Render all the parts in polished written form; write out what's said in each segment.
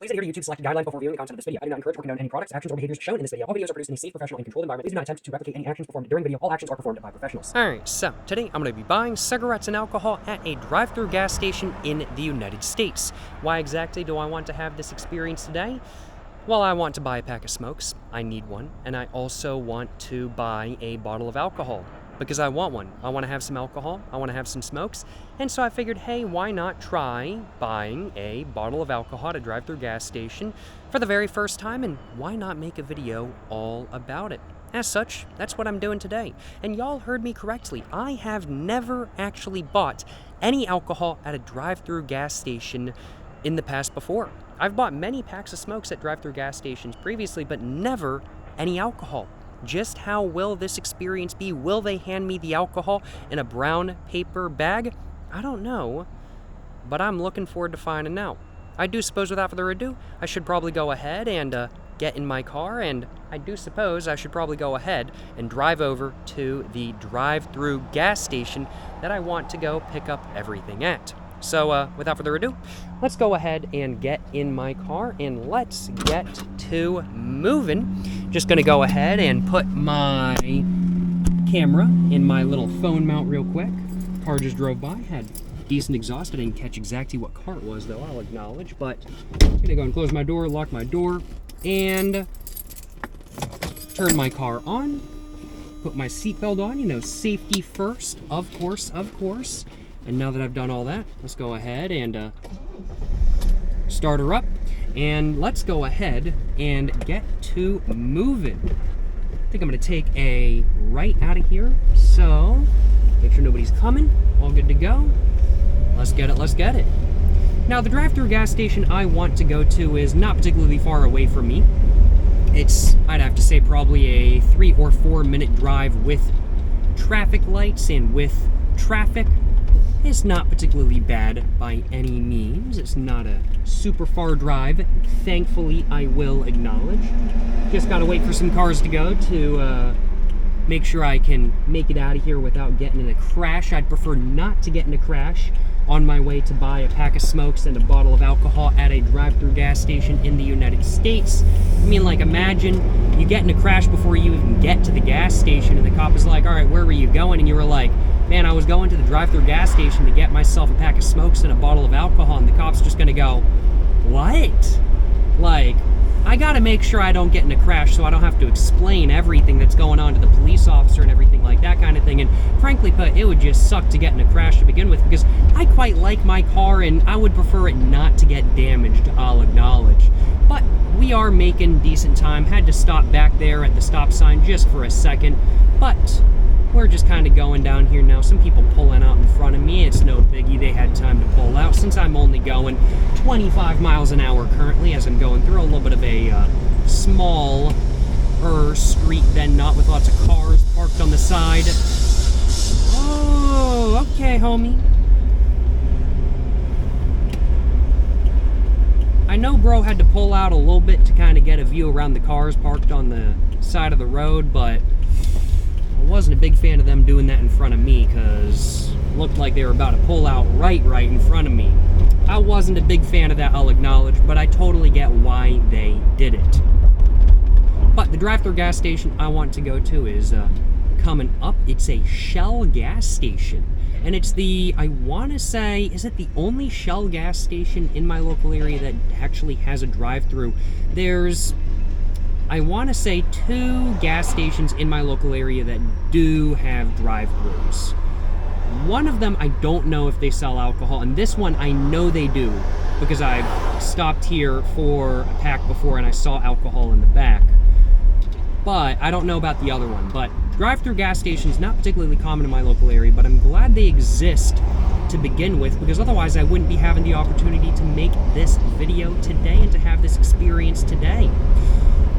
Please adhere to YouTube's selected guidelines before viewing the content of this video. I do not encourage or condone any products, actions, or behaviors shown in this video. All videos are produced in a safe, professional, and controlled environment. Please do not attempt to replicate any actions performed during the video. All actions are performed by professionals. Alright, so today I'm going to be buying cigarettes and alcohol at a drive-thru gas station in the United States. Why exactly do I want to have this experience today? Well, I want to buy a pack of smokes. I need one. And I also want to buy a bottle of alcohol. Because I want one. I want to have some alcohol, I want to have some smokes, and so I figured, hey, why not try buying a bottle of alcohol at a drive-thru gas station for the very first time, and why not make a video all about it? As such, that's what I'm doing today. And y'all heard me correctly, I have never actually bought any alcohol at a drive-thru gas station in the past before. I've bought many packs of smokes at drive-thru gas stations previously, but never any alcohol. Just how will this experience be? Will they hand me the alcohol in a brown paper bag? I don't know, but I'm looking forward to finding out. I do suppose without further ado, I should probably go ahead and get in my car, and I do suppose I should probably go ahead and drive over to the drive-thru gas station that I want to go pick up everything at. So, without further ado, let's go ahead and get in my car and let's get to moving. Just gonna go ahead and put my camera in my little phone mount real quick. Car just drove by, had decent exhaust. I didn't catch exactly what car it was though, I'll acknowledge, but I'm gonna go and close my door, lock my door, and turn my car on, put my seatbelt on, you know, safety first, of course. And now that I've done all that, let's go ahead and start her up. And let's go ahead and get to moving. I think I'm gonna take a right out of here. So, make sure nobody's coming. All good to go. Let's get it. Now, the drive-thru gas station I want to go to is not particularly far away from me. It's, I'd have to say, probably a 3 or 4 minute drive with traffic lights and with traffic. It's not particularly bad by any means. It's not a super far drive, thankfully, I will acknowledge. Just gotta wait for some cars to go to make sure I can make it out of here without getting in a crash. I'd prefer not to get in a crash on my way to buy a pack of smokes and a bottle of alcohol at a drive-thru gas station in the United States. I mean, like, imagine you get in a crash before you even get to the gas station and the cop is like, all right, where were you going? And you were like, man, I was going to the drive-thru gas station to get myself a pack of smokes and a bottle of alcohol, and the cop's just gonna go, what? Like, I gotta make sure I don't get in a crash so I don't have to explain everything that's going on to the police officer and everything like that kind of thing. And frankly put, it would just suck to get in a crash to begin with because I quite like my car and I would prefer it not to get damaged, I'll acknowledge. But we are making decent time. Had to stop back there at the stop sign just for a second, but we're just kind of going down here now. Some people pulling out in front of me. It's no biggie. They had time to pull out. Since I'm only going 25 miles an hour currently as I'm going through a little bit of a smaller street than not with lots of cars parked on the side. Oh, okay, homie. I know bro had to pull out a little bit to kind of get a view around the cars parked on the side of the road, but I wasn't a big fan of them doing that in front of me because it looked like they were about to pull out right in front of me. I wasn't a big fan of that, I'll acknowledge, but I totally get why they did it. But the drive-thru gas station I want to go to is coming up. It's a Shell gas station. And it's the, I want to say, is it the only Shell gas station in my local area that actually has a drive-thru? There's, I want to say, 2 gas stations in my local area that do have drive-thrus. One of them, I don't know if they sell alcohol, and this one, I know they do, because I've stopped here for a pack before and I saw alcohol in the back. But I don't know about the other one. But drive-thru gas stations, not particularly common in my local area, but I'm glad they exist to begin with, because otherwise I wouldn't be having the opportunity to make this video today and to have this experience today.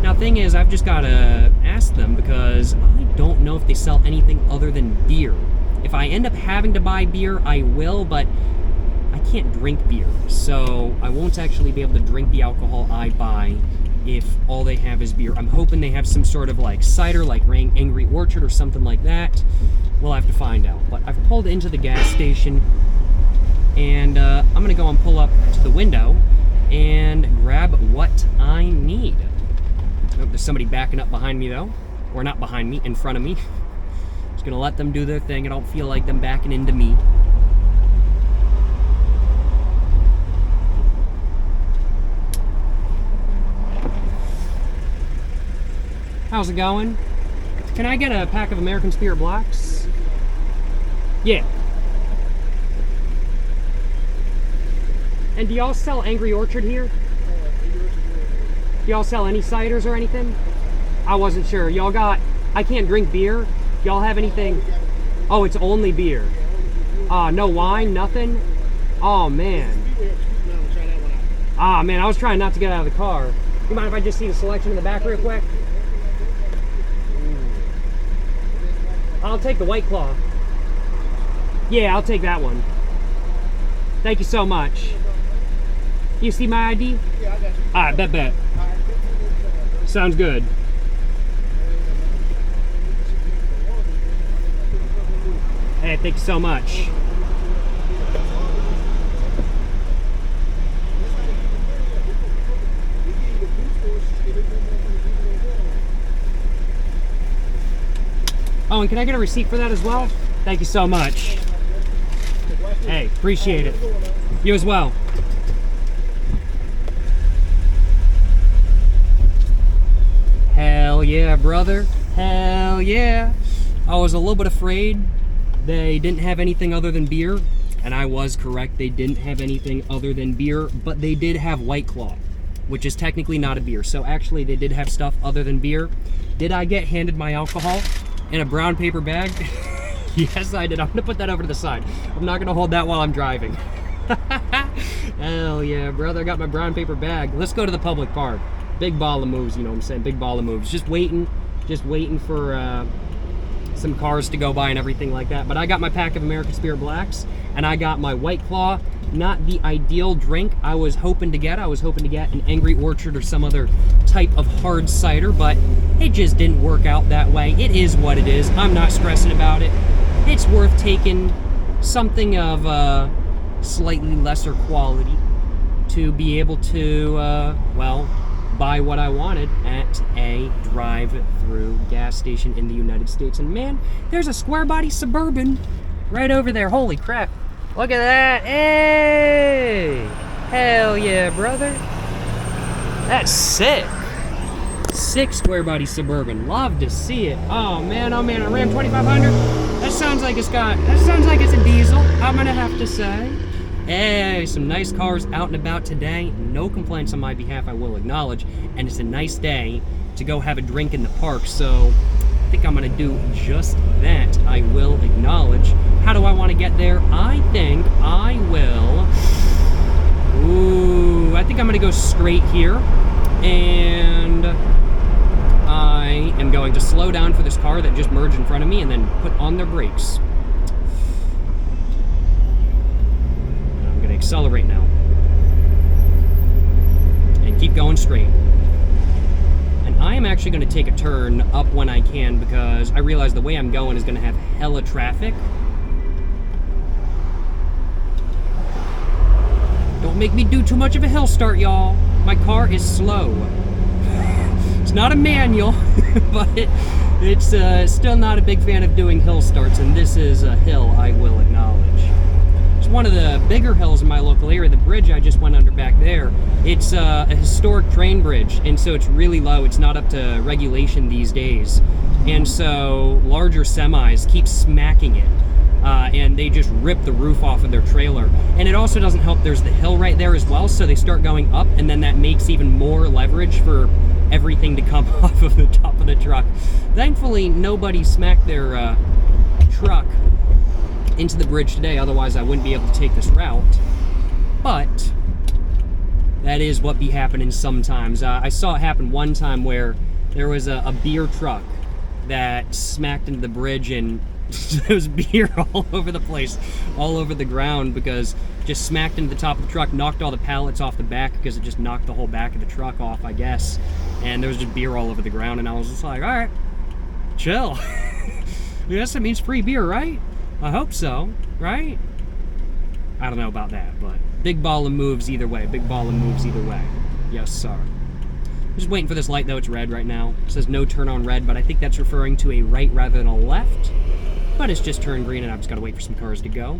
Now, thing is, I've just got to ask them because I don't know if they sell anything other than beer. If I end up having to buy beer, I will, but I can't drink beer, so I won't actually be able to drink the alcohol I buy if all they have is beer. I'm hoping they have some sort of like cider, like Angry Orchard or something like that. We'll have to find out. But I've pulled into the gas station, and I'm gonna go and pull up to the window and grab what I need. Oh, there's somebody backing up behind me though. Or not behind me, in front of me. Just gonna let them do their thing. I don't feel like them backing into me. How's it going? Can I get a pack of American Spirit Blacks? Yeah. And do y'all sell Angry Orchard here? Do y'all sell any ciders or anything? I wasn't sure. Y'all got, I can't drink beer. Y'all have anything? Oh, it's only beer. No wine, nothing? Oh, man. Ah, man, I was trying not to get out of the car. You mind if I just see the selection in the back real quick? I'll take the White Claw. Yeah, I'll take that one. Thank you so much. You see my ID? Yeah, I got you. Alright, bet. Sounds good. Hey, thank you so much. Oh, and can I get a receipt for that as well? Thank you so much. Hey, appreciate it. You as well. Hell yeah, brother. Hell yeah. I was a little bit afraid they didn't have anything other than beer, and I was correct. They didn't have anything other than beer, but they did have White Claw, which is technically not a beer. So actually, they did have stuff other than beer. Did I get handed my alcohol in a brown paper bag? Yes, I did. I'm gonna put that over to the side. I'm not gonna hold that while I'm driving. Hell yeah, brother. I got my brown paper bag. Let's go to the public park. Big ball of moves, you know what I'm saying? Big ball of moves. Just waiting for some cars to go by and everything like that. But I got my pack of American Spirit Blacks, and I got my White Claw. Not the ideal drink I was hoping to get. I was hoping to get an Angry Orchard or some other type of hard cider, but it just didn't work out that way. It is what it is. I'm not stressing about it. It's worth taking something of slightly lesser quality to be able to, well, buy what I wanted at a drive-through gas station in the United States. And man, there's a square body Suburban right over there. Holy crap. Look at that. Hey! Hell yeah, brother. That's sick. Sick square body Suburban. Love to see it. Oh man, a Ram 2500. That sounds like it's a diesel, I'm gonna have to say. Hey, some nice cars out and about today. No complaints on my behalf, I will acknowledge. And it's a nice day to go have a drink in the park, so I think I'm gonna do just that. I will acknowledge. How do I want to get there? I think I will. Ooh, I think I'm gonna go straight here. And I am going to slow down for this car that just merged in front of me and then put on their brakes. Accelerate now and keep going straight. And I am actually going to take a turn up when I can, because I realize the way I'm going is going to have hella traffic. Don't make me do too much of a hill start, y'all. My car is slow. It's not a manual, but it's still not a big fan of doing hill starts, and this is a hill, I will acknowledge. One of the bigger hills in my local area. The bridge I just went under back there, it's a historic train bridge, and so it's really low. It's not up to regulation these days, and so larger semis keep smacking it, and they just rip the roof off of their trailer. And it also doesn't help there's the hill right there as well, so they start going up, and then that makes even more leverage for everything to come off of the top of the truck. Thankfully, nobody smacked their truck into the bridge today, otherwise I wouldn't be able to take this route. But that is what be happening sometimes. I saw it happen one time where there was a beer truck that smacked into the bridge, and there was beer all over the place, all over the ground, because just smacked into the top of the truck, knocked all the pallets off the back because it just knocked the whole back of the truck off, I guess. And there was just beer all over the ground, and I was just like, all right, chill. Yes, it means free beer, right? I hope so, right? I don't know about that, but Big ball of moves either way. Big ball of moves either way. Yes, sir. Just waiting for this light, though. It's red right now. It says no turn on red, but I think that's referring to a right rather than a left. But it's just turned green, and I've just got to wait for some cars to go.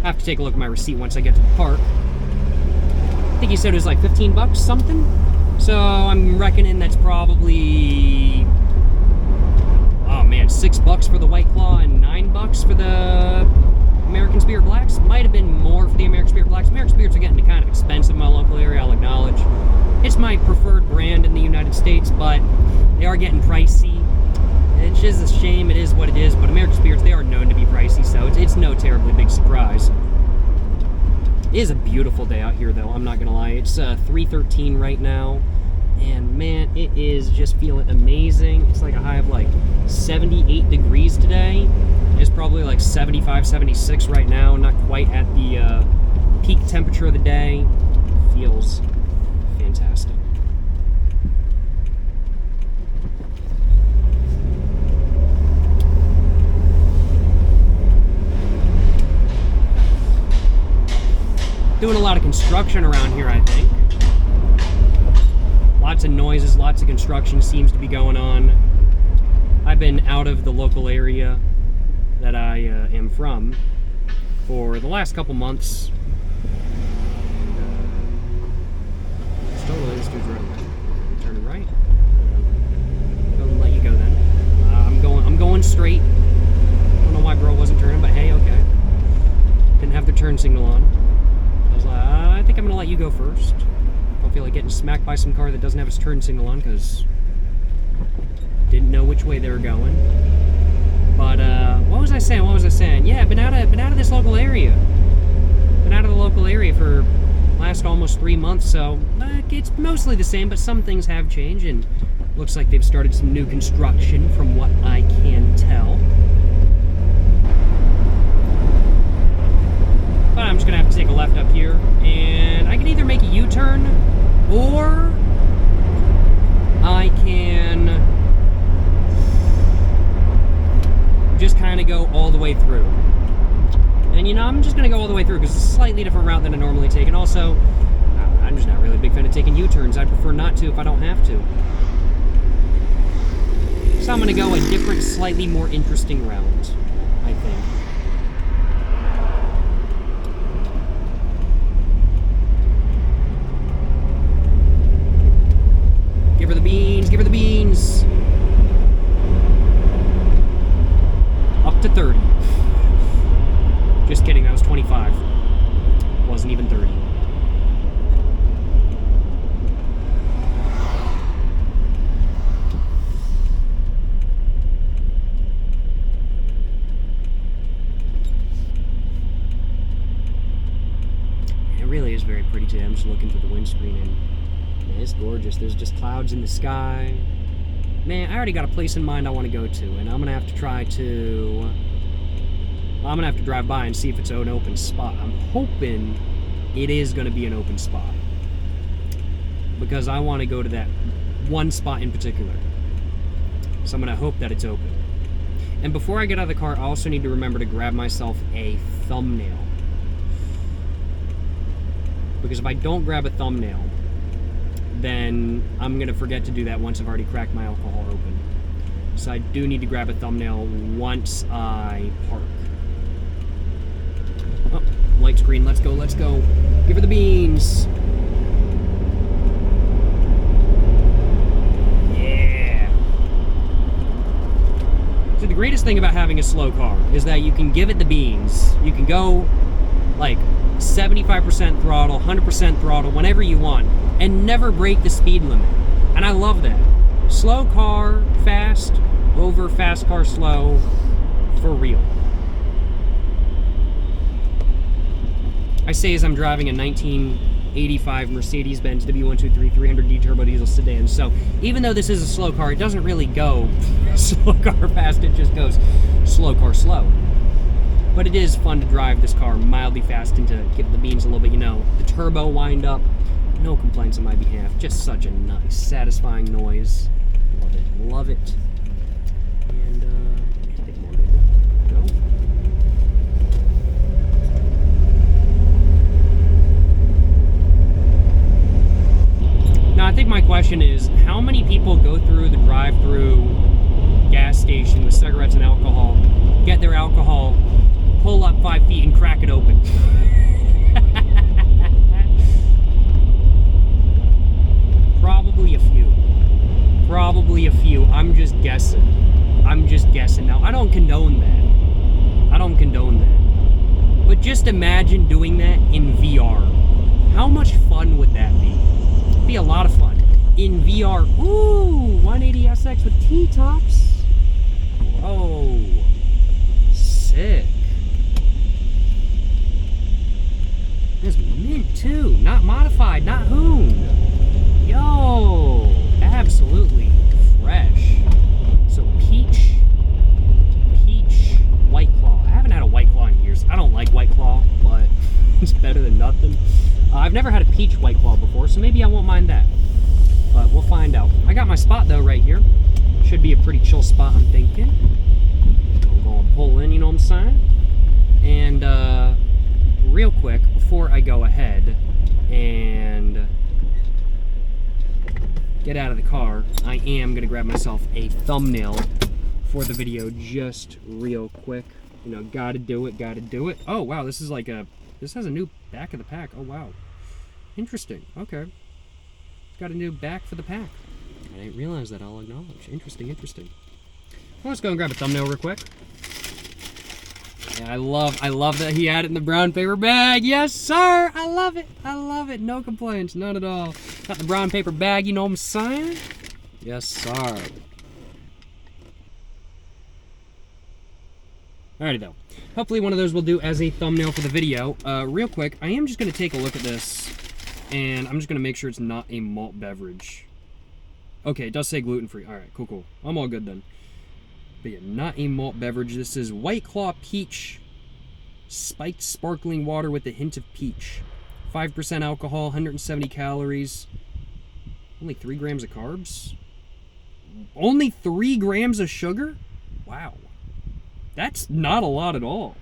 I have to take a look at my receipt once I get to the park. I think he said it was like 15 bucks something. So I'm reckoning that's probably... oh man, $6 for the White Claw and $9 for the American Spirit Blacks. Might have been more for the American Spirit Blacks. American Spirits are getting kind of expensive in my local area, I'll acknowledge. It's my preferred brand in the United States, but they are getting pricey. It's just a shame, it is what it is, but American Spirits, they are known to be pricey, so it's no terribly big surprise. It is a beautiful day out here, though, I'm not gonna lie. It's 3:13 right now, and man, it is just feeling amazing. It's like a high of like 78 degrees today. It's probably like 75, 76 right now, not quite at the peak temperature of the day. Feels fantastic. Doing a lot of construction around here, I think. Lots of noises, lots of construction seems to be going on. I've been out of the local area that I am from for the last couple months. Totally, this dude's right. Turning right. Go and let you go then. I'm going straight. I don't know why bro wasn't turning, but hey, okay. Didn't have the turn signal on. I was like, I think I'm gonna let you go first. I don't feel like getting smacked by some car that doesn't have its turn signal on because didn't know which way they were going. But what was I saying? Yeah, been out of this local area. Been out of the local area for last almost 3 months, so it's mostly the same, but some things have changed, and looks like they've started some new construction from what I can tell. But I'm just gonna have to take a left up here, and I can either make a U-turn, or I can just kind of go all the way through. And you know, I'm just gonna go all the way through because it's a slightly different route than I normally take, and also, I'm just not really a big fan of taking U-turns. I'd prefer not to if I don't have to. So I'm gonna go a different, slightly more interesting route, I think. Give her the beans, give her the beans. Up to 30. Just kidding, that was 25. Wasn't even 30. It really is very pretty today. I'm just looking through the windscreen and man, it's gorgeous. There's just clouds in the sky. Man, I already got a place in mind I want to go to, and I'm gonna have to I'm gonna have to drive by and see if it's an open spot. I'm hoping it is gonna be an open spot, because I want to go to that one spot in particular. So I'm gonna hope that it's open. And before I get out of the car, I also need to remember to grab myself a thumbnail. Because if I don't grab a thumbnail, then I'm gonna forget to do that once I've already cracked my alcohol open. So I do need to grab a thumbnail once I park. Oh, light screen, let's go, let's go. Give her the beans. Yeah. So the greatest thing about having a slow car is that you can give it the beans. You can go like 75% throttle, 100% throttle, whenever you want, and never break the speed limit. And I love that. Slow car, fast, over fast car, slow, for real. I say as I'm driving a 1985 Mercedes-Benz W123 300D turbo diesel sedan, so even though this is a slow car, it doesn't really go slow car fast, it just goes slow car slow. But it is fun to drive this car mildly fast and to give the beans a little bit, you know, the turbo wind up. No complaints on my behalf. Just such a nice, satisfying noise. Love it. Love it. And, I think more good. Go. question is, how many people go through the drive-thru gas station with cigarettes and alcohol, get their alcohol, pull up 5 feet and crack it open? Probably a few. Probably a few. I'm just guessing. Now, I don't condone that. But just imagine doing that in VR. How much fun would that be? It'd be a lot of fun. In VR, ooh, 180SX with T-tops. Oh, sick. It's mint too, not modified, not hooned. Yo, absolutely fresh. So peach, White Claw. I haven't had a White Claw in years. I don't like White Claw, but it's better than nothing. I've never had a peach White Claw before, so maybe I won't mind that. But we'll find out. I got my spot though right here. Should be a pretty chill spot, I'm thinking. I'm going to pull in, you know what I'm saying? And real quick, before I go ahead and get out of the car, I am going to grab myself a thumbnail for the video just real quick. You know, gotta do it. Oh, wow, this has a new back of the pack. Oh, wow. Interesting. Okay. It's got a new back for the pack. I didn't realize that, I'll acknowledge. Interesting. Well, let's go and grab a thumbnail real quick. Yeah, I love that he had it in the brown paper bag. Yes, sir. I love it. No complaints, none at all. Got the brown paper bag, you know what I'm saying? Yes, sir. Alrighty though. Hopefully one of those will do as a thumbnail for the video. Real quick, I am just going to take a look at this, and I'm just going to make sure it's not a malt beverage. Okay, it does say gluten-free. Alright, cool. I'm all good then. But yeah, not a malt beverage. This is White Claw Peach Spiked Sparkling Water with a hint of peach. 5% alcohol, 170 calories. Only 3 grams of carbs? Only 3 grams of sugar? Wow. That's not a lot at all.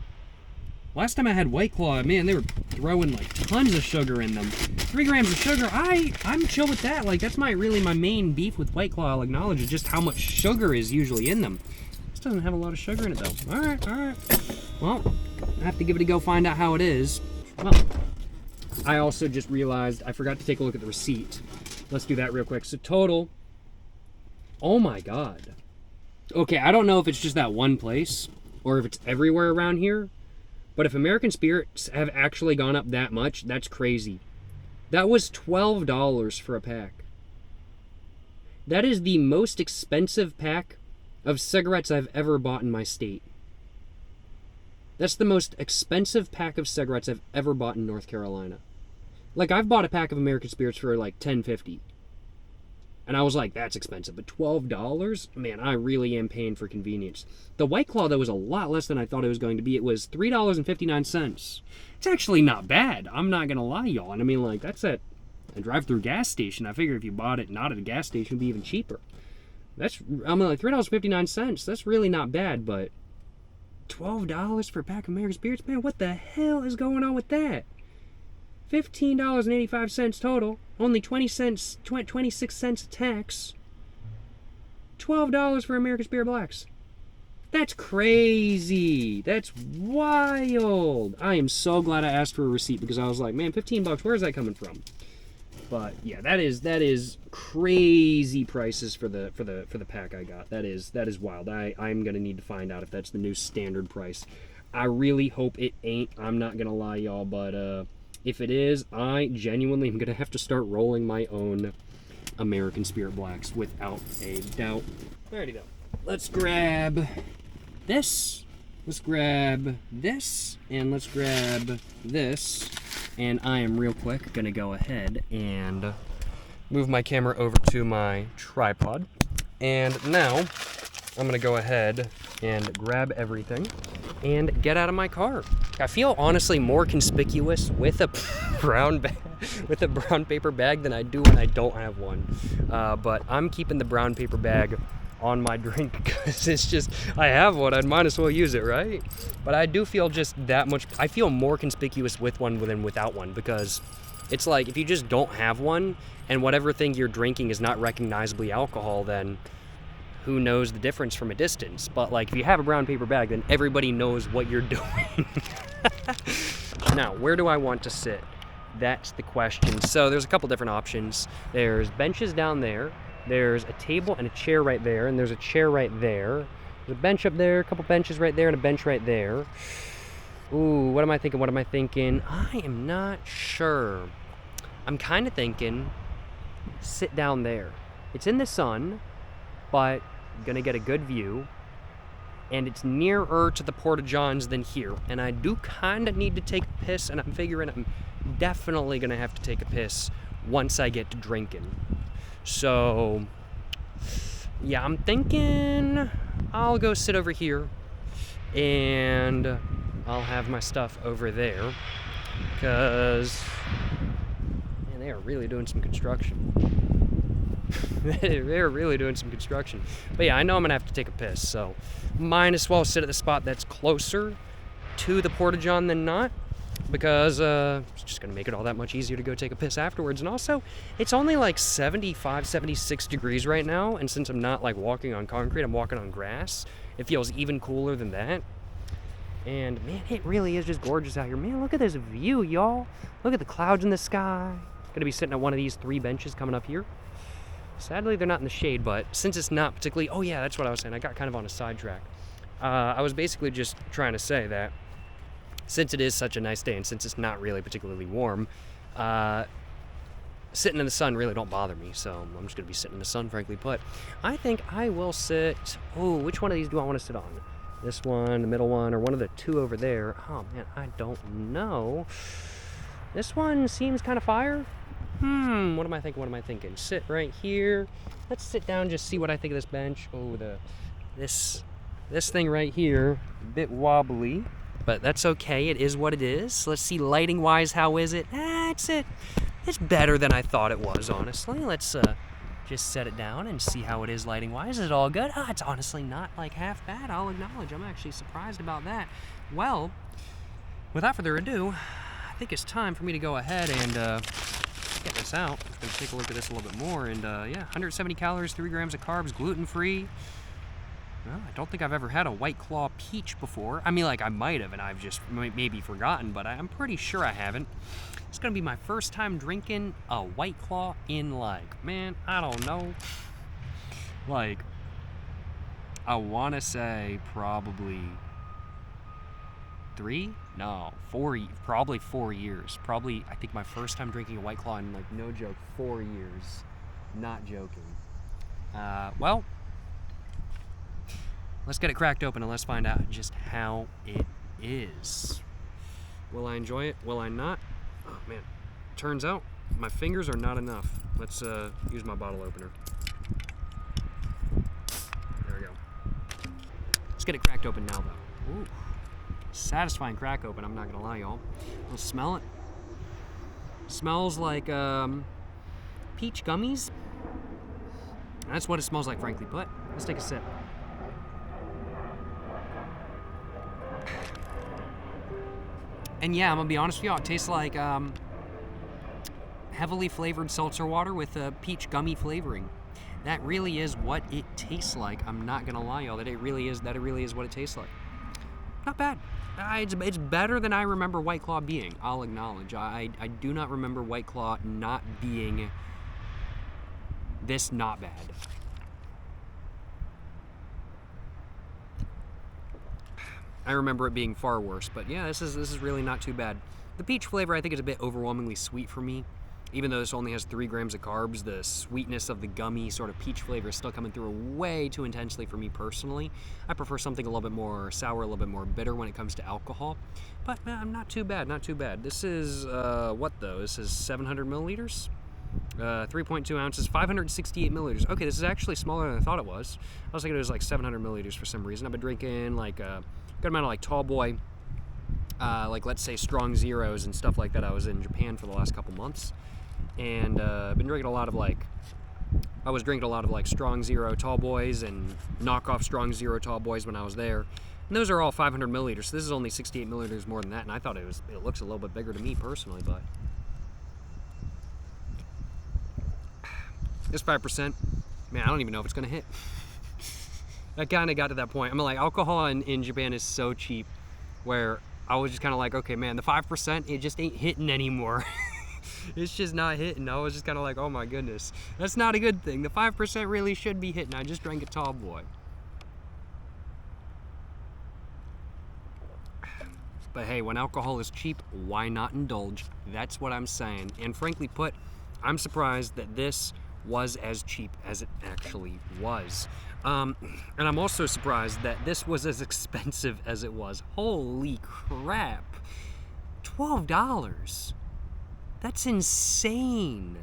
Last time I had White Claw, man, they were throwing like tons of sugar in them. 3 grams of sugar, I'm chill with that. Like, that's my main beef with White Claw, I'll acknowledge, is just how much sugar is usually in them. This doesn't have a lot of sugar in it though. Alright. Well, I have to give it a go find out how it is. Well, I also just realized I forgot to take a look at the receipt. Let's do that real quick. So total, oh my god. Okay, I don't know if it's just that one place or if it's everywhere around here, but if American Spirits have actually gone up that much, that's crazy. That was $12 for a pack. That is the most expensive pack of cigarettes I've ever bought in my state. That's the most expensive pack of cigarettes I've ever bought in North Carolina. Like, I've bought a pack of American Spirits for like $10.50. And I was like, that's expensive. But $12? Man, I really am paying for convenience. The White Claw, though, was a lot less than I thought it was going to be. It was $3.59. It's actually not bad. I'm not going to lie, y'all. And I mean, like, that's at a drive-thru gas station. I figure if you bought it not at a gas station, it would be even cheaper. I'm like, $3.59. That's really not bad, but $12 for a pack of American Spirits? Man, what the hell is going on with that? $15.85 total. Only 26 cents tax. $12 for American Spirit Blacks. That's crazy. That's wild. I am so glad I asked for a receipt because I was like, man, $15, where is that coming from? But yeah, that is crazy prices for the pack I got. That is wild. I'm gonna need to find out if that's the new standard price. I really hope it ain't. I'm not gonna lie, y'all, but if it is, I genuinely am gonna have to start rolling my own American Spirit Blacks without a doubt. Alrighty though. Let's grab this. Let's grab this, and let's grab this. And I am real quick gonna go ahead and move my camera over to my tripod. And now I'm gonna go ahead and grab everything and get out of my car. I feel honestly more conspicuous with a brown paper bag than I do when I don't have one. But I'm keeping the brown paper bag on my drink because it's just, I have one, I might as well use it, right? But I do feel just that much, I feel more conspicuous with one than without one because It's like if you just don't have one and whatever thing you're drinking is not recognizably alcohol, then who knows the difference from a distance? But like if you have a brown paper bag, then everybody knows what you're doing. Now, where do I want to sit? That's the question. So there's a couple different options. There's benches down there. There's a table and a chair right there, and there's a chair right there. There's a bench up there, a couple benches right there, and a bench right there. Ooh, what am I thinking? I am not sure. I'm kind of thinking sit down there. It's in the sun, but I'm gonna get a good view, and it's nearer to the Porta-Johns than here. And I do kind of need to take a piss, and I'm figuring I'm definitely gonna have to take a piss once I get to drinking. So, yeah, I'm thinking I'll go sit over here, and I'll have my stuff over there, because they are really doing some construction. They're really doing some construction. But yeah, I know I'm gonna have to take a piss, so might as well sit at the spot that's closer to the Porta-John than not, because it's just gonna make it all that much easier to go take a piss afterwards. And also, it's only like 75, 76 degrees right now, and since I'm not like walking on concrete, I'm walking on grass, it feels even cooler than that. And man, it really is just gorgeous out here. Man, look at this view, y'all. Look at the clouds in the sky. Gonna be sitting at one of these 3 benches coming up here. Sadly, they're not in the shade, but since it's not particularly... Oh yeah, that's what I was saying. I got kind of on a sidetrack. I was basically just trying to say that since it is such a nice day and since it's not really particularly warm, sitting in the sun really don't bother me, so I'm just gonna be sitting in the sun, frankly. But I think I will sit... Oh, which one of these do I want to sit on? This one, the middle one, or one of the 2 over there? Oh man, I don't know. This one seems kind of fire. What am I thinking? Sit right here. Let's sit down, just see what I think of this bench. Oh, this thing right here, a bit wobbly, but that's okay. It is what it is. Let's see, lighting-wise, how is it? It's better than I thought it was, honestly. Let's just set it down and see how it is lighting-wise. Is it all good? It's honestly not like half bad. I'll acknowledge. I'm actually surprised about that. Well, without further ado, I think it's time for me to go ahead and get this out. I'm going to take a look at this a little bit more. And yeah, 170 calories, 3 grams of carbs, gluten-free. Well, I don't think I've ever had a White Claw peach before. I mean, like, I might have, and I've just maybe forgotten, but I'm pretty sure I haven't. It's going to be my first time drinking a White Claw in, like, man, I don't know. Like, I want to say probably 3? No, 4, probably 4 years. Probably, I think my first time drinking a White Claw in, like, no joke, 4 years. Not joking. Well, let's get it cracked open and let's find out just how it is. Will I enjoy it? Will I not? Oh, man. Turns out my fingers are not enough. Let's use my bottle opener. There we go. Let's get it cracked open now, though. Ooh. Satisfying crack open, I'm not gonna lie, y'all. We'll smell it. Smells like peach gummies. That's what it smells like, frankly. But let's take a sip. And yeah, I'm gonna be honest with y'all, it tastes like heavily flavored seltzer water with peach gummy flavoring. That really is what it tastes like. I'm not gonna lie, y'all. That it really is what it tastes like. Not bad. It's better than I remember White Claw being. I'll acknowledge. I do not remember White Claw not being this not bad. I remember it being far worse, but yeah, this is really not too bad. The peach flavor, I think, is a bit overwhelmingly sweet for me. Even though this only has 3 grams of carbs, the sweetness of the gummy sort of peach flavor is still coming through way too intensely for me personally. I prefer something a little bit more sour, a little bit more bitter when it comes to alcohol. But not too bad, not too bad. This is, what though? This is 700 milliliters? 3.2 ounces, 568 milliliters. Okay, this is actually smaller than I thought it was. I was thinking it was like 700 milliliters for some reason. I've been drinking like a good amount of like Tall Boy, like let's say Strong Zeros and stuff like that. I was in Japan for the last couple months. And I've been drinking a lot of like, I was drinking a lot of like Strong Zero Tall Boys and knockoff Strong Zero Tall Boys when I was there. And those are all 500 milliliters, so this is only 68 milliliters more than that, and I thought it looks a little bit bigger to me personally, but This 5%, man, I don't even know if it's gonna hit. I kind of got to that point. I'm like, alcohol in Japan is so cheap, where I was just kind of like, okay, man, the 5%, it just ain't hitting anymore. It's just not hitting. I was just kind of like, oh my goodness, that's not a good thing. The 5% really should be hitting. I just drank a tall boy. But hey, when alcohol is cheap, why not indulge? That's what I'm saying. And frankly put, I'm surprised that this was as cheap as it actually was. And I'm also surprised that this was as expensive as it was. Holy crap. $12. That's insane.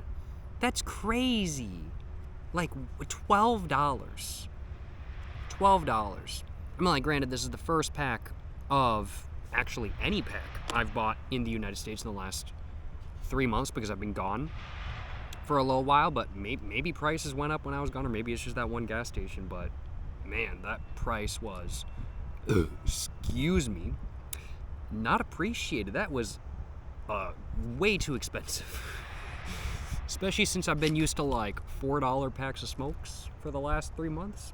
That's crazy. Like, $12. $12. I mean, like, granted, this is the first pack of actually any pack I've bought in the United States in the last 3 months because I've been gone for a little while, but maybe prices went up when I was gone, or maybe it's just that one gas station, but man, that price was, excuse me, not appreciated. That was way too expensive. Especially since I've been used to like $4 packs of smokes for the last 3 months.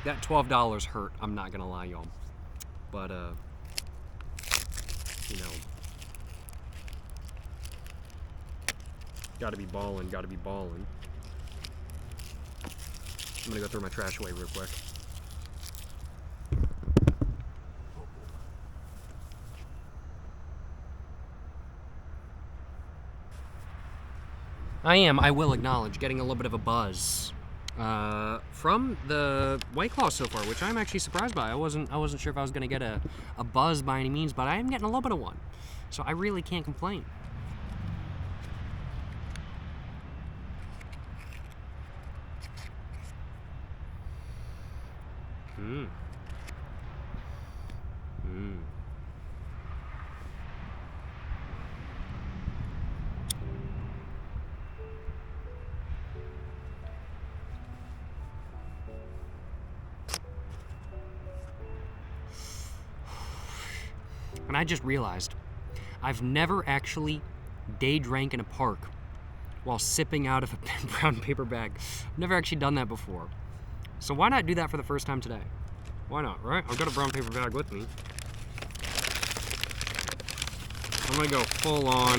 That $12 hurt, I'm not gonna lie, y'all. But, you know, gotta be ballin', gotta be ballin'. I'm gonna go throw my trash away real quick. I will acknowledge, getting a little bit of a buzz from the White Claw so far, which I'm actually surprised by. I wasn't sure if I was gonna get a buzz by any means, but I am getting a little bit of one. So I really can't complain. And I just realized I've never actually day drank in a park while sipping out of a brown paper bag. I've never actually done that before. So why not do that for the first time today? Why not, right? I've got a brown paper bag with me. I'm gonna go full on,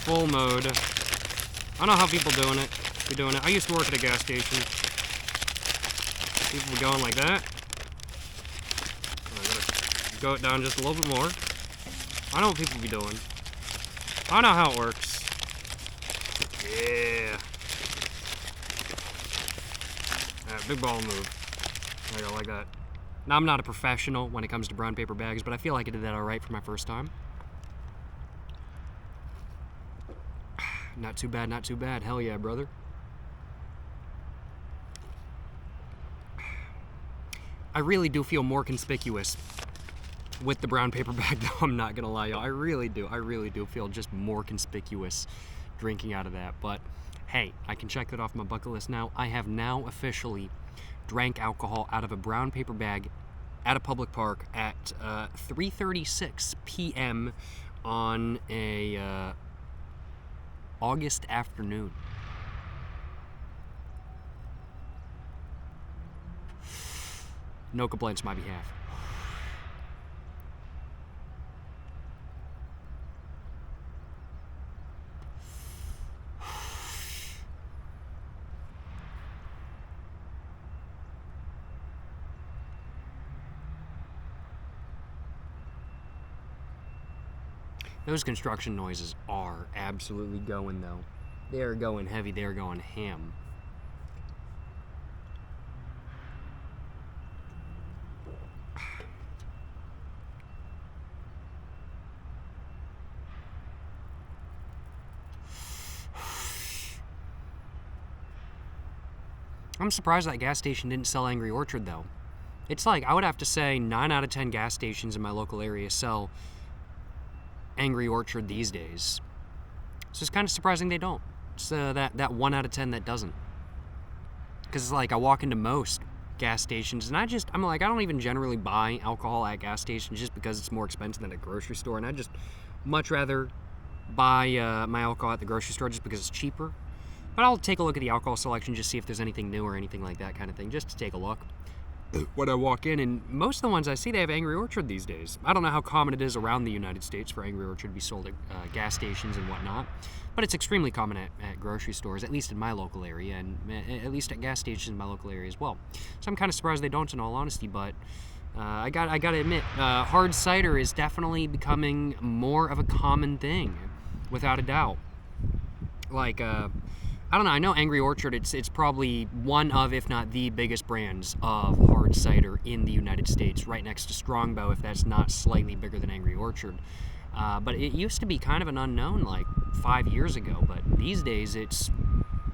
full mode. I don't know how people doing it. Be doing it. I used to work at a gas station. People were going like that. Go it down just a little bit more. I know what people be doing. I know how it works. Yeah. Big ball move. I go like that. Now, I'm not a professional when it comes to brown paper bags, but I feel like I did that alright for my first time. Not too bad, not too bad. Hell yeah, brother. I really do feel more conspicuous with the brown paper bag, though. I'm not gonna lie, y'all. I really do feel just more conspicuous drinking out of that. But hey, I can check that off my bucket list now. I have now officially drank alcohol out of a brown paper bag at a public park at 3:36 p.m. on a August afternoon. No complaints on my behalf. Those construction noises are absolutely going, though. They are going heavy. They are going ham. I'm surprised that gas station didn't sell Angry Orchard, though. It's like, I would have to say 9 out of 10 gas stations in my local area sell Angry Orchard these days. So it's kind of surprising they don't. It's that 1 out of 10 that doesn't. Because it's like, I walk into most gas stations, and I'm like, I don't even generally buy alcohol at gas stations just because it's more expensive than a grocery store, and I just much rather buy my alcohol at the grocery store just because it's cheaper. But I'll take a look at the alcohol selection, just see if there's anything new or anything like that kind of thing, just to take a look when I walk in. And most of the ones I see, they have Angry Orchard these days. I don't know how common it is around the United States for Angry Orchard to be sold at gas stations and whatnot, but it's extremely common at grocery stores, at least in my local area, and at least at gas stations in my local area as well. So I'm kind of surprised they don't, in all honesty, but I gotta admit, hard cider is definitely becoming more of a common thing, without a doubt. Like, I don't know, I know Angry Orchard, it's probably one of, if not the biggest brands of hard cider in the United States, right next to Strongbow, if that's not slightly bigger than Angry Orchard. But it used to be kind of an unknown like 5 years ago, but these days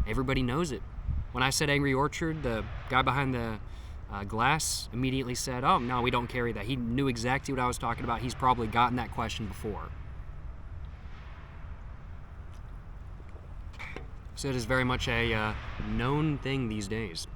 everybody knows it. When I said Angry Orchard, the guy behind the glass immediately said, "Oh, no, we don't carry that." He knew exactly what I was talking about. He's probably gotten that question before. So it is very much a known thing these days.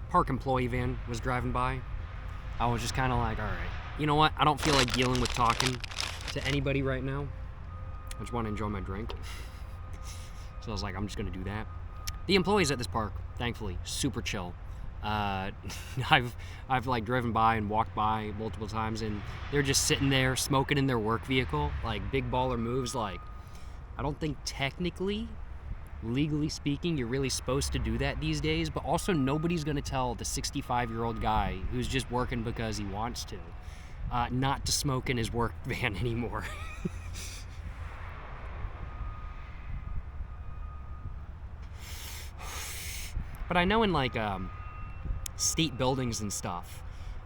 Park employee van was driving by. I was just kind of like, all right, you know what? I don't feel like dealing with talking to anybody right now. I just want to enjoy my drink. So I was like, I'm just going to do that. The employees at this park, thankfully, super chill. I've like driven by and walked by multiple times, and they're just sitting there smoking in their work vehicle, like big baller moves. Like, I don't think technically, legally speaking, you're really supposed to do that these days, but also nobody's going to tell the 65-year-old guy who's just working because he wants to not to smoke in his work van anymore. But I know in like state buildings and stuff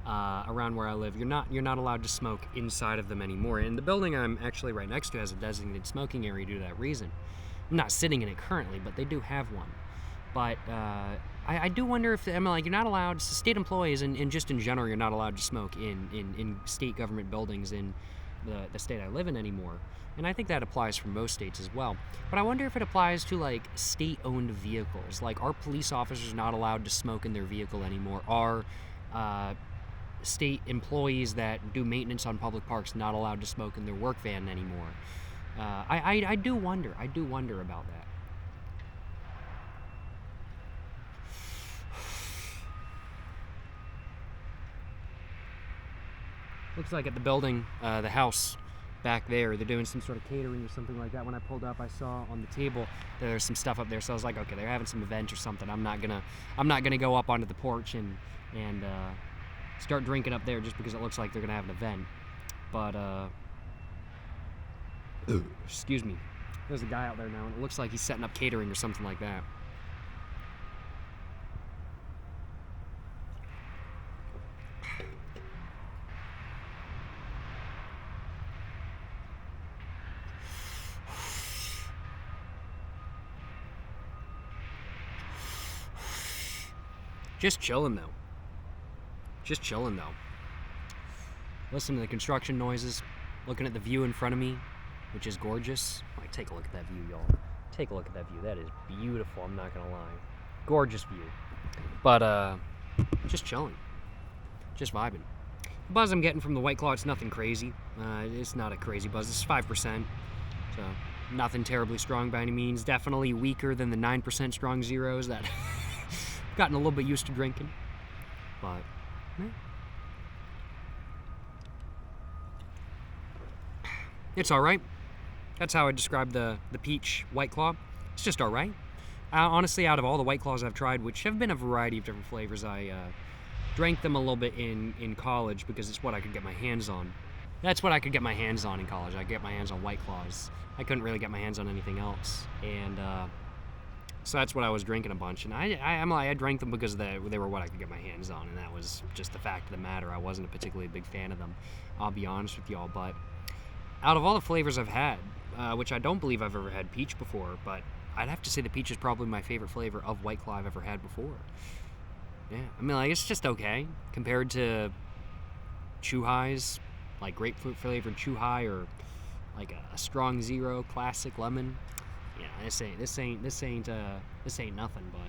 around where I live, you're not allowed to smoke inside of them anymore. And the building I'm actually right next to has a designated smoking area due to that reason. I'm not sitting in it currently, but they do have one. But I do wonder if, you're not allowed, state employees and just in general, you're not allowed to smoke in state government buildings in the state I live in anymore. And I think that applies for most states as well. But I wonder if it applies to like state-owned vehicles. Like, are police officers not allowed to smoke in their vehicle anymore? Are state employees that do maintenance on public parks not allowed to smoke in their work van anymore? I do wonder. I do wonder about that. Looks like at the building, the house back there, they're doing some sort of catering or something like that. When I pulled up, I saw on the table there's some stuff up there, so I was like, okay, they're having some event or something. I'm not gonna go up onto the porch and start drinking up there just because it looks like they're gonna have an event. But excuse me, there's a guy out there now, and it looks like he's setting up catering or something like that. Just chilling though. Listen to the construction noises, looking at the view in front of me, which is gorgeous. Like, take a look at that view, y'all. Take a look at that view. That is beautiful, I'm not gonna lie. Gorgeous view. But, just chilling. Just vibing. The buzz I'm getting from the White Claw, it's nothing crazy. It's not a crazy buzz. It's 5%. So, nothing terribly strong by any means. Definitely weaker than the 9% strong zeros that I've gotten a little bit used to drinking. But, yeah. It's alright. That's how I describe the peach White Claw. It's just alright. Honestly, out of all the White Claws I've tried, which have been a variety of different flavors, I drank them a little bit in college because it's what I could get my hands on. That's what I could get my hands on in college. I could get my hands on White Claws. I couldn't really get my hands on anything else. And so that's what I was drinking a bunch. And I drank them because they were what I could get my hands on, and that was just the fact of the matter. I wasn't a particularly big fan of them, I'll be honest with y'all. But out of all the flavors I've had, which I don't believe I've ever had peach before, but I'd have to say the peach is probably my favorite flavor of White Claw I've ever had before. Yeah, it's just okay compared to Chew Highs, like grapefruit flavored Chew High or like a strong zero classic lemon. Yeah, this ain't nothing, but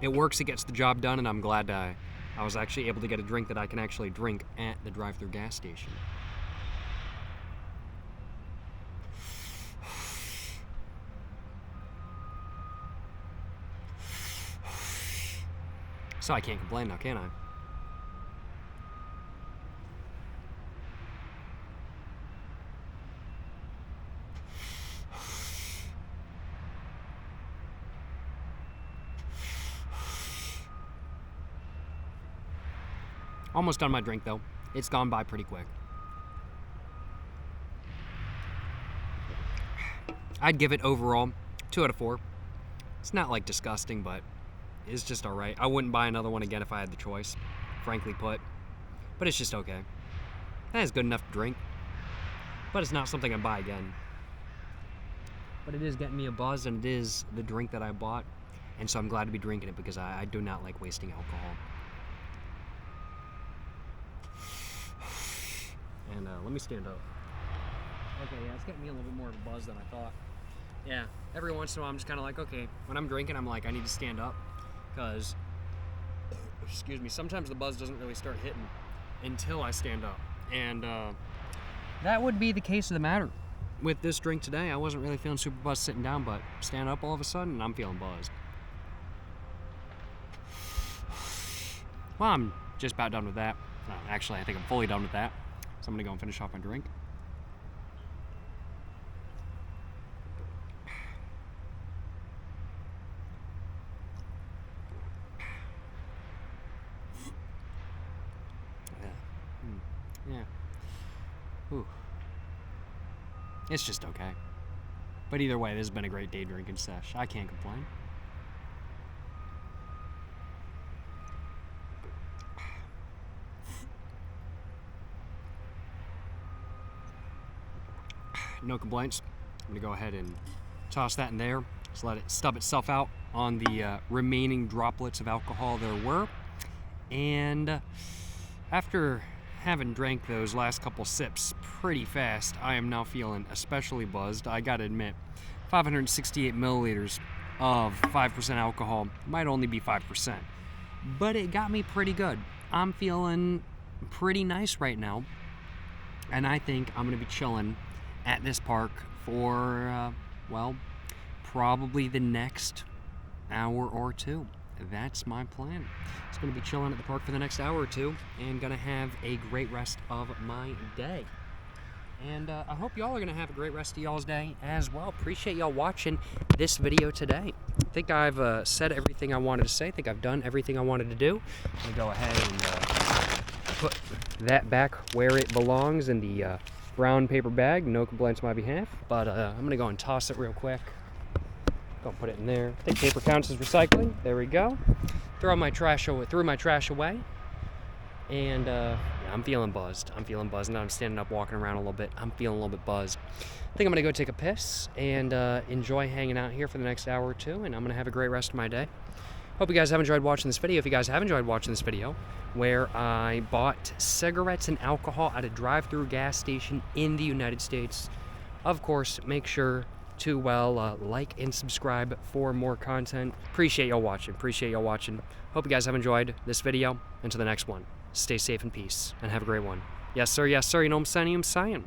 it works. It gets the job done, and I'm glad I was actually able to get a drink that I can actually drink at the drive-thru gas station. So I can't complain now, can I? Almost done my drink though. It's gone by pretty quick. I'd give it overall 2 out of 4. It's not like disgusting, but it's just alright. I wouldn't buy another one again if I had the choice, frankly put. But it's just okay. That is good enough to drink. But it's not something I'd buy again. But it is getting me a buzz, and it is the drink that I bought. And so I'm glad to be drinking it because I do not like wasting alcohol. And let me stand up. Okay, yeah, it's getting me a little bit more of a buzz than I thought. Yeah, every once in a while I'm just kind of like, okay, when I'm drinking, I'm like, I need to stand up. Because, excuse me, sometimes the buzz doesn't really start hitting until I stand up. And that would be the case of the matter. With this drink today, I wasn't really feeling super buzzed sitting down, but stand up all of a sudden, and I'm feeling buzzed. Well, I'm just about done with that. Actually, I think I'm fully done with that. So I'm gonna go and finish off my drink. Yeah. Ooh. It's just okay. But either way, this has been a great day drinking sesh. I can't complain. No complaints. I'm gonna go ahead and toss that in there. Just let it stub itself out on the remaining droplets of alcohol there were. And after having drank those last couple sips pretty fast, I am now feeling especially buzzed. I gotta admit, 568 milliliters of 5% alcohol might only be 5%, but it got me pretty good. I'm feeling pretty nice right now, and I think I'm gonna be chilling at this park for, well, probably the next hour or two. That's my plan. It's going to be chilling at the park for the next hour or two and going to have a great rest of my day. And I hope y'all are going to have a great rest of y'all's day as well. Appreciate y'all watching this video today. I think I've said everything I wanted to say. I think I've done everything I wanted to do. I'm going to go ahead and put that back where it belongs in the brown paper bag. No complaints on my behalf. But I'm going to go and toss it real quick. Go and put it in there. I think paper counts as recycling. There we go. Threw my trash away. And yeah, I'm feeling buzzed. Now I'm standing up, walking around a little bit. I'm feeling a little bit buzzed. I think I'm going to go take a piss and enjoy hanging out here for the next hour or two. And I'm going to have a great rest of my day. Hope you guys have enjoyed watching this video. If you guys have enjoyed watching this video, where I bought cigarettes and alcohol at a drive-thru gas station in the United States, of course, make sure to, well, like and subscribe for more content. Appreciate y'all watching. Hope you guys have enjoyed this video. Until the next one, stay safe and peace, and have a great one. Yes, sir. You know what I'm saying?